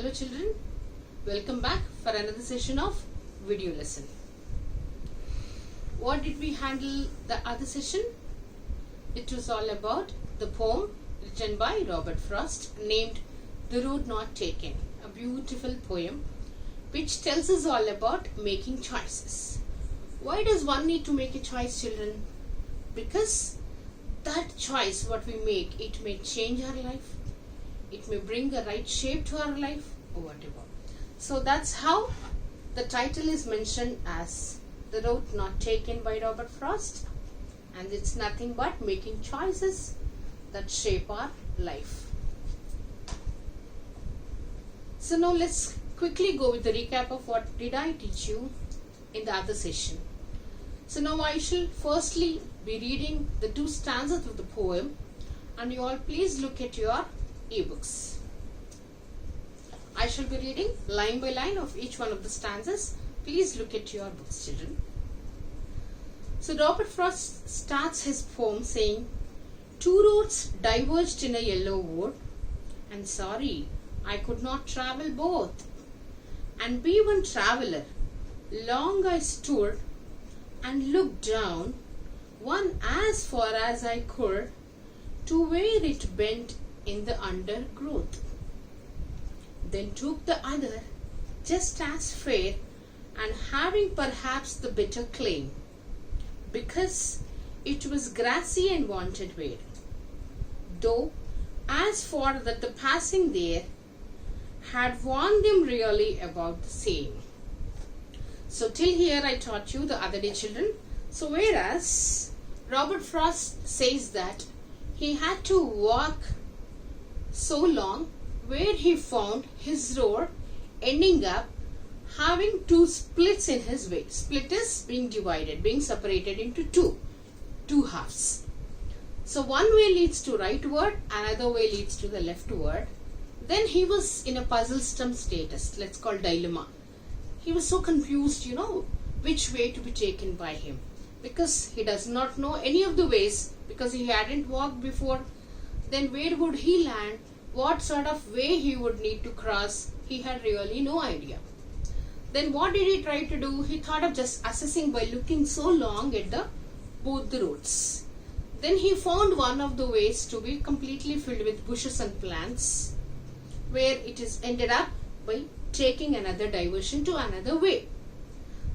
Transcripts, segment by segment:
Hello children, welcome back for another session of video lesson. What did we handle the other session? It was all about the poem written by Robert Frost named The Road Not Taken, a beautiful poem which tells us all about making choices. Why does one need to make a choice, children? Because that choice what we make, it may change our life. It may bring the right shape to our life or whatever. So that's how the title is mentioned as The Road Not Taken by Robert Frost. And it's nothing but making choices that shape our life. So now let's quickly go with the recap of what did I teach you in the other session. So now I shall firstly be reading the two stanzas of the poem, and you all please look at your ebooks. I shall be reading line by line of each one of the stanzas. Please look at your books, children. So Robert Frost starts his poem saying, "Two roads diverged in a yellow wood, and sorry, I could not travel both. And be one traveler, long I stood and looked down, one as far as I could, to where it bent in the undergrowth. Then took the other, just as fair, and having perhaps the better claim, because it was grassy and wanted wear. Though, as for that the passing there, had warned them really about the same." So till here I taught you the other day, children. So whereas Robert Frost says that he had to walk so long where he found his road ending up having two splits in his way. Split is being divided, being separated into two halves. So one way leads to rightward, another way leads to the leftward. Then he was in a puzzle-stum status, let's call dilemma. He was so confused, which way to be taken by him, because he does not know any of the ways, because he hadn't walked before. Then where would he land? What sort of way he would need to cross? He had really no idea. Then what did he try to do? He thought of just assessing by looking so long at both the roads. Then he found one of the ways to be completely filled with bushes and plants, where it is ended up by taking another diversion to another way.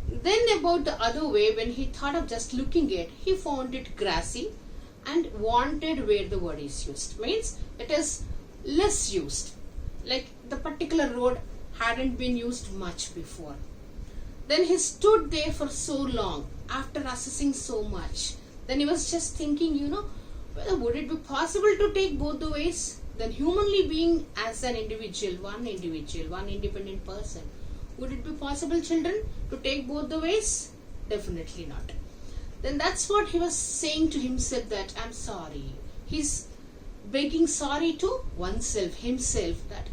Then about the other way, when he thought of just looking at, he found it grassy and wanted where the word is used. Means it is less used. Like the particular road hadn't been used much before. Then he stood there for so long after assessing so much. Then he was just thinking, whether would it be possible to take both the ways? Then humanly being as an individual, one independent person, would it be possible, children, to take both the ways? Definitely not. Then that's what he was saying to himself, that I'm sorry. He's begging sorry to oneself, himself, that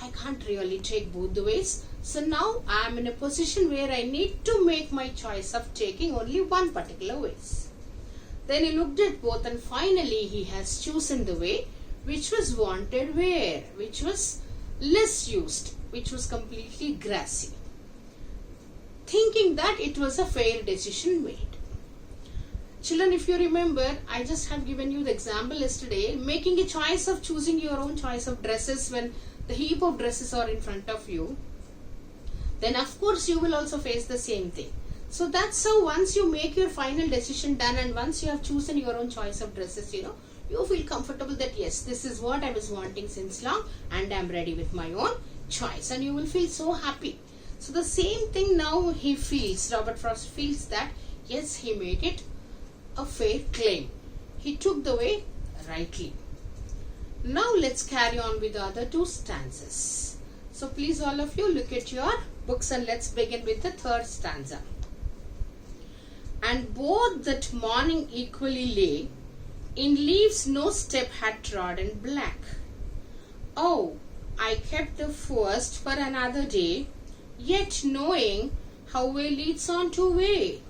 I can't really take both the ways. So now I'm in a position where I need to make my choice of taking only one particular ways. Then he looked at both, and finally he has chosen the way which was wanted where, which was less used, which was completely grassy, thinking that it was a fair decision made. Children, if you remember, I just have given you the example yesterday, making a choice of choosing your own choice of dresses when the heap of dresses are in front of you. Then of course you will also face the same thing. So that's how once you make your final decision done, and once you have chosen your own choice of dresses, you feel comfortable that yes, this is what I was wanting since long, and I'm ready with my own choice, and you will feel so happy. So the same thing now he feels, Robert Frost feels that yes, he made it a fair claim. He took the way rightly. Now let's carry on with the other two stanzas. So please all of you look at your books, and let's begin with the third stanza. "And both that morning equally lay, in leaves no step had trodden black. Oh, I kept the first for another day, yet knowing how way leads on to way,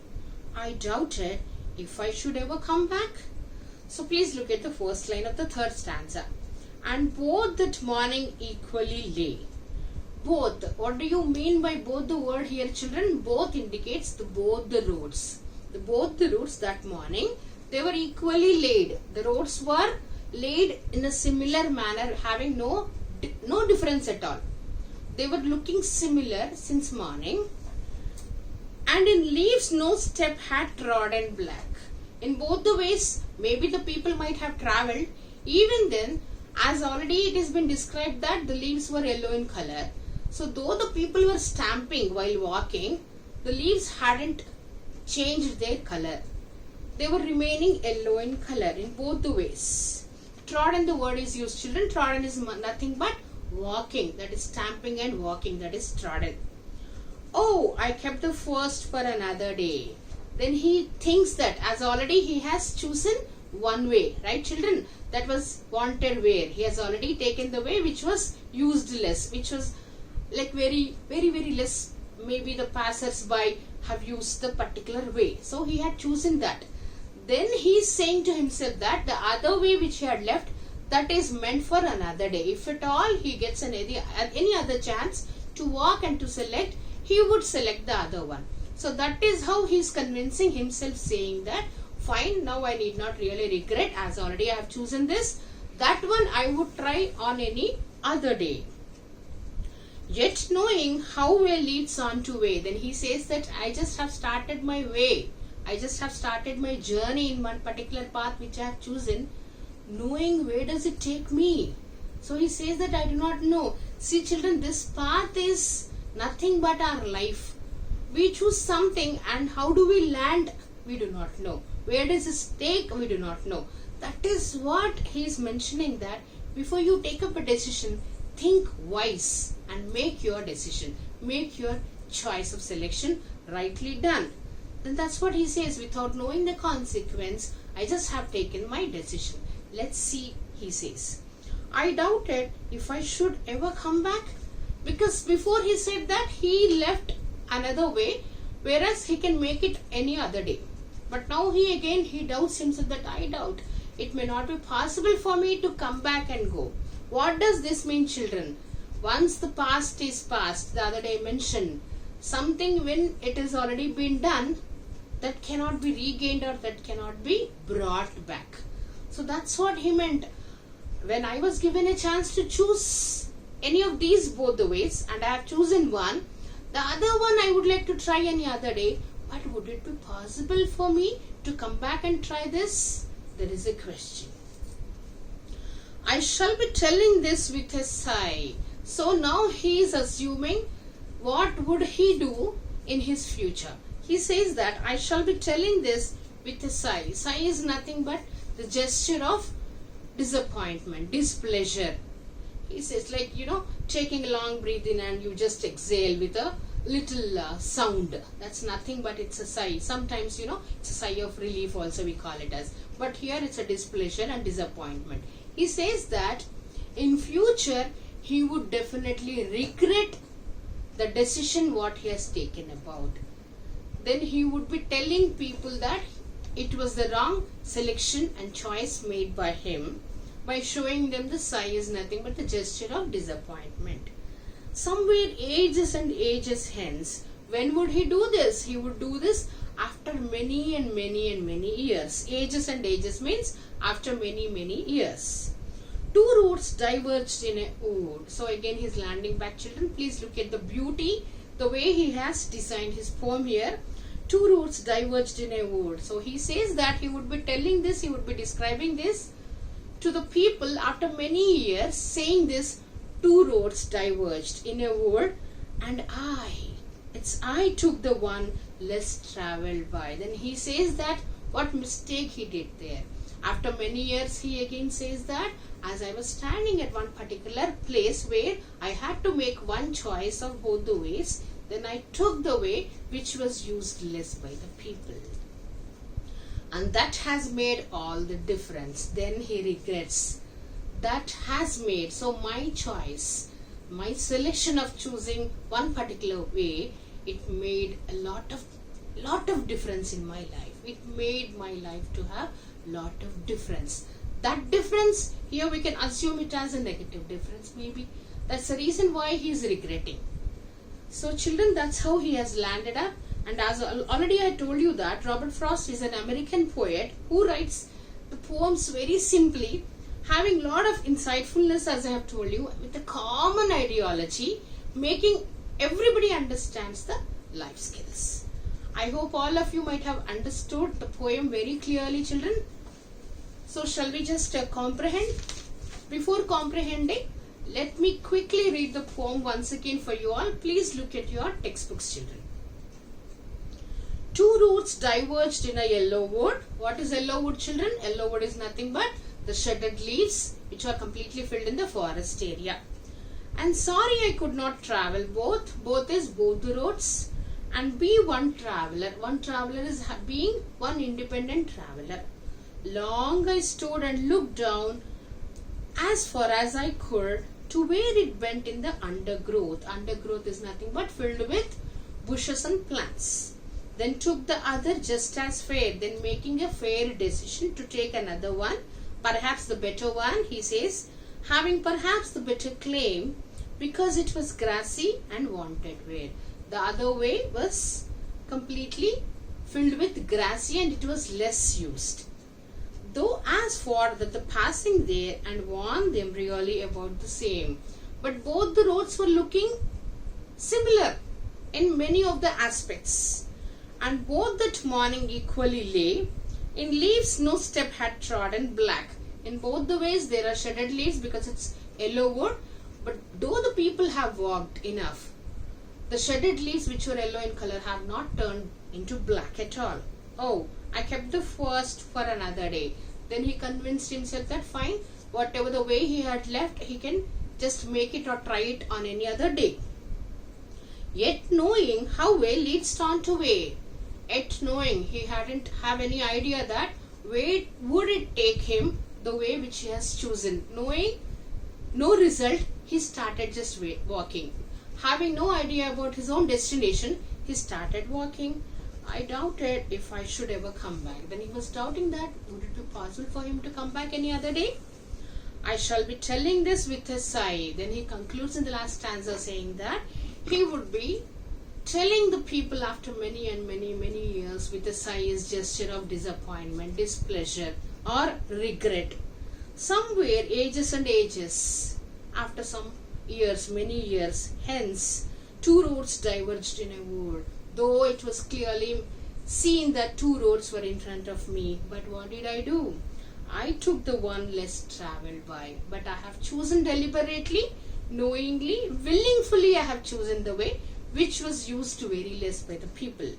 I doubted if I should ever come back." So please look at the first line of the third stanza. "And both that morning equally lay." Both. What do you mean by both the word here, children? Both indicates both the roads. Both the roads that morning, they were equally laid. The roads were laid in a similar manner, having no difference at all. They were looking similar since morning. And in leaves no step had trodden black. In both the ways, maybe the people might have travelled. Even then, as already it has been described that the leaves were yellow in color. So though the people were stamping while walking, the leaves hadn't changed their color. They were remaining yellow in color in both the ways. Trodden, the word is used, children. Trodden is nothing but walking. That is stamping and walking. That is trodden. Oh, I kept the first for another day. Then he thinks that as already he has chosen one way. Right, children? That was wanted way. He has already taken the way which was used less. Which was like very less. Maybe the passers-by have used the particular way. So he had chosen that. Then he is saying to himself that the other way which he had left, that is meant for another day. If at all he gets any other chance to walk and to select, he would select the other one. So that is how he is convincing himself, saying that fine, now I need not really regret, as already I have chosen this. That one I would try on any other day. Yet knowing how way leads on to way, then he says that I just have started my way. I just have started my journey in one particular path which I have chosen. Knowing where does it take me? So he says that I do not know. See children, this path is nothing but our life. We choose something, and how do we land? We do not know. Where does this take? We do not know. That is what he is mentioning, that before you take up a decision, think wise and make your decision. Make your choice of selection rightly done. Then that's what he says, without knowing the consequence, I just have taken my decision. Let's see, he says. I doubted if I should ever come back. Because before he said that he left another way, whereas he can make it any other day. But now he doubts himself, that I doubt it may not be possible for me to come back and go. What does this mean, children? Once the past is past, the other day I mentioned, something when it has already been done, that cannot be regained or that cannot be brought back. So that's what he meant. When I was given a chance to choose any of these both the ways, and I have chosen one, the other one I would like to try any other day, but would it be possible for me to come back and try this? There is a question. I shall be telling this with a sigh. So now he is assuming what would he do in his future. He says that I shall be telling this with a sigh. Sigh is nothing but the gesture of disappointment, displeasure. He says, like, taking a long breath in and you just exhale with a little sound. That's nothing but it's a sigh. Sometimes, it's a sigh of relief also we call it as. But here it's a displeasure and disappointment. He says that in future he would definitely regret the decision what he has taken about. Then he would be telling people that it was the wrong selection and choice made by him, by showing them the sigh is nothing but the gesture of disappointment. Somewhere ages and ages hence, when would he do this? He would do this after many and many and many years. Ages and ages means after many years. Two roads diverged in a wood. So again he is landing back, children. Please look at the beauty, the way he has designed his poem here. Two roads diverged in a wood. So he says that he would be telling this, he would be describing this to the people after many years, saying this, two roads diverged in a wood, and I took the one less travelled by. Then he says that what mistake he did there. After many years he again says that as I was standing at one particular place where I had to make one choice of both the ways, then I took the way which was used less by the people. And that has made all the difference. Then he regrets. That has made, so my choice, my selection of choosing one particular way, it made a lot of difference in my life. It made my life to have lot of difference. That difference, here we can assume it as a negative difference maybe. That's the reason why he is regretting. So children, that's how he has landed up. And as already I told you that Robert Frost is an American poet who writes the poems very simply, having lot of insightfulness, as I have told you, with a common ideology, making everybody understands the life skills. I hope all of you might have understood the poem very clearly, children. So shall we just comprehend? Before comprehending, let me quickly read the poem once again for you all. Please look at your textbooks, children. Two roads diverged in a yellow wood. What is yellow wood, children? Yellow wood is nothing but the shredded leaves which are completely filled in the forest area. And sorry I could not travel both. Both is both the roads. And be one traveler. One traveler is being one independent traveler. Long I stood and looked down as far as I could to where it went in the undergrowth. Undergrowth is nothing but filled with bushes and plants. Then took the other just as fair, then making a fair decision to take another one, perhaps the better one, he says, having perhaps the better claim, because it was grassy and wanted wear. The other way was completely filled with grassy and it was less used. Though as for that the passing there and warned them really about the same. But both the roads were looking similar in many of the aspects. And both that morning equally lay, in leaves no step had trodden black. In both the ways there are shredded leaves because it's yellow wood, but though the people have walked enough, the shredded leaves which were yellow in color have not turned into black at all. Oh, I kept the first for another day. Then he convinced himself that fine, whatever the way he had left, he can just make it or try it on any other day. Yet knowing how way leads on to way, yet knowing he hadn't have any idea that where would it take him the way which he has chosen. Knowing no result, he started just walking. Having no idea about his own destination, he started walking. I doubted if I should ever come back. Then he was doubting that would it be possible for him to come back any other day? I shall be telling this with a sigh. Then he concludes in the last stanza saying that he would be telling the people after many and many years with a sigh's gesture of disappointment, displeasure or regret. Somewhere ages and ages, after some years, many years hence, two roads diverged in a wood. Though it was clearly seen that two roads were in front of me, but what did I do? I took the one less travelled by, but I have chosen deliberately, knowingly, willingly I have chosen the way which was used very less by the people,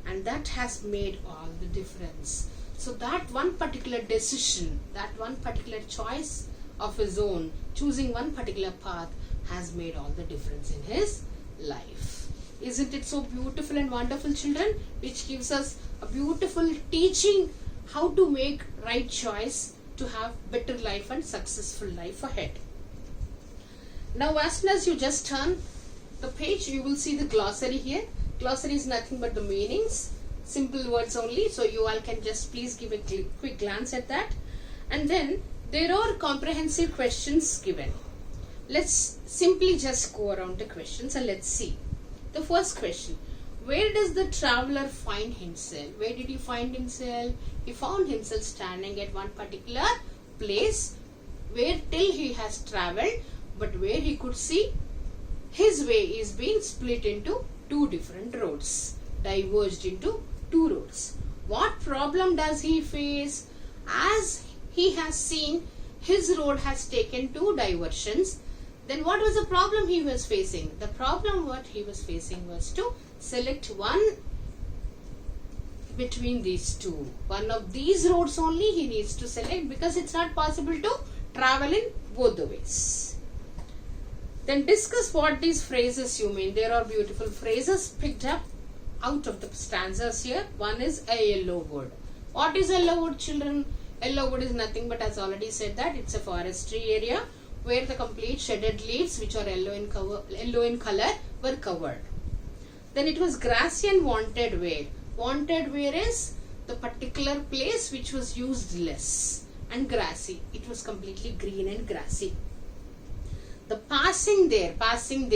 and that has made all the difference. So that one particular decision, that one particular choice of his own, choosing one particular path, has made all the difference in his life. Isn't it so beautiful and wonderful, children? Which gives us a beautiful teaching how to make right choice to have better life and successful life ahead. Now as soon as you just turn the page, you will see the glossary here. Glossary is nothing but the meanings, simple words only, so you all can just please give a quick glance at that. And then there are comprehensive questions given. Let's simply just go around the questions and let's see. The first question, where does the traveler find himself? Where did he find himself? He found himself standing at one particular place where till he has travelled, but where he could see his way is being split into two different roads, diverged into two roads. What problem does he face? As he has seen his road has taken two diversions, then what was the problem he was facing? The problem what he was facing was to select one between these two. One of these roads only he needs to select because it's not possible to travel in both the ways. Then discuss what these phrases you mean. There are beautiful phrases picked up out of the stanzas here. One is a yellow wood. What is yellow wood, children? Yellow wood is nothing but, as already said, that it's a forestry area where the complete shredded leaves which are yellow in color were covered. Then it was grassy and wanted wear. Wanted wear is the particular place which was used less. and grassy. It was completely green and grassy. The passing there, passing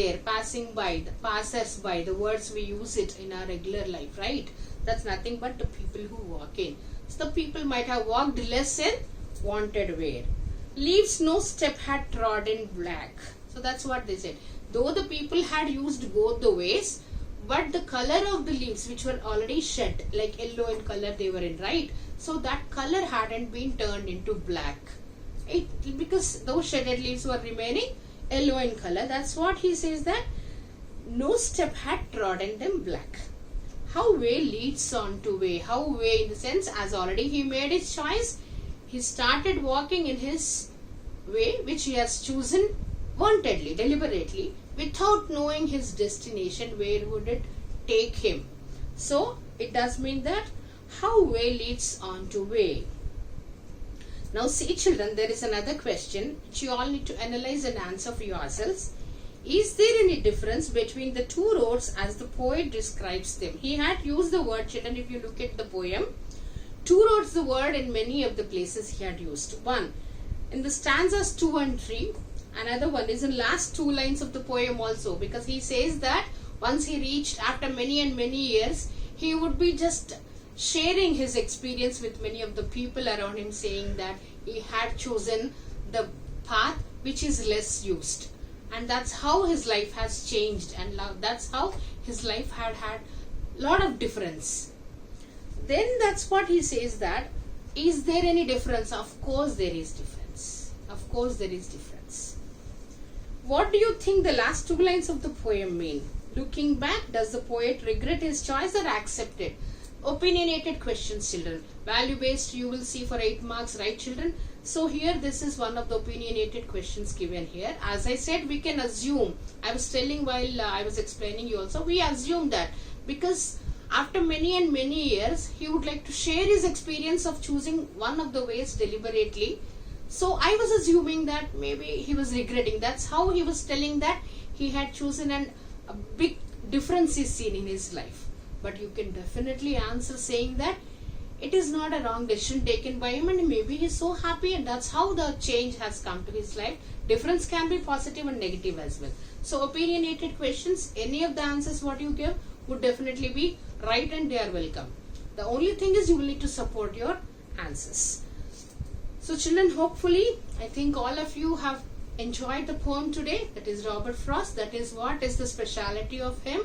by, the passers by, the words we use it in our regular life, right? That's nothing but the people who walk in. So the people might have walked less in wanted way. Leaves no step had trodden black. So that's what they said. Though the people had used both the ways, but the color of the leaves which were already shed, like yellow in color they were in, right? So that color hadn't been turned into black. Because those shaded leaves were remaining yellow in color. That's what he says, that no step had trodden them black. How way leads on to way. How way in the sense, as already he made his choice, he started walking in his way which he has chosen wantedly, deliberately, without knowing his destination, where would it take him. So it does mean that how way leads on to way. Now see children, there is another question which you all need to analyze and answer for yourselves. Is there any difference between the two roads as the poet describes them? He had used the word, children, if you look at the poem, two roads the word in many of the places he had used. One in the stanzas 2 and 3. Another one is in last 2 lines of the poem also, because he says that once he reached, after many and many years, he would be just sharing his experience with many of the people around him, saying that he had chosen the path which is less used, and that's how his life has changed, and that's how his life had a lot of difference. Then that's what he says, that is there any difference? Of course there is difference. Of course there is difference. What do you think the last 2 lines of the poem mean? Looking back, does the poet regret his choice or accept it? Opinionated questions, children. Value based you will see for 8 marks, right children? So here this is one of the opinionated questions given here. As I said, we can assume, I was telling while I was explaining you also, we assume that because after many and many years, he would like to share his experience of choosing one of the ways deliberately. So I was assuming that maybe he was regretting. That's how he was telling that he had chosen, and a big difference is seen in his life. But you can definitely answer saying that it is not a wrong decision taken by him, and maybe he is so happy, and that's how the change has come to his life. Difference can be positive and negative as well. So opinionated questions, any of the answers what you give would definitely be right, and they are welcome. The only thing is you will need to support your answers. So children, hopefully I think all of you have enjoyed the poem today. That is Robert Frost. That is what is the speciality of him.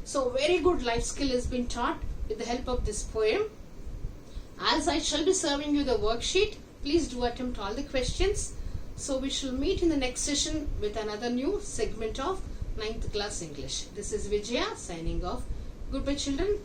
So very good life skill has been taught with the help of this poem. As I shall be serving you the worksheet, please do attempt all the questions. So we shall meet in the next session with another new segment of 9th class English. This is Vijaya signing off. Goodbye children.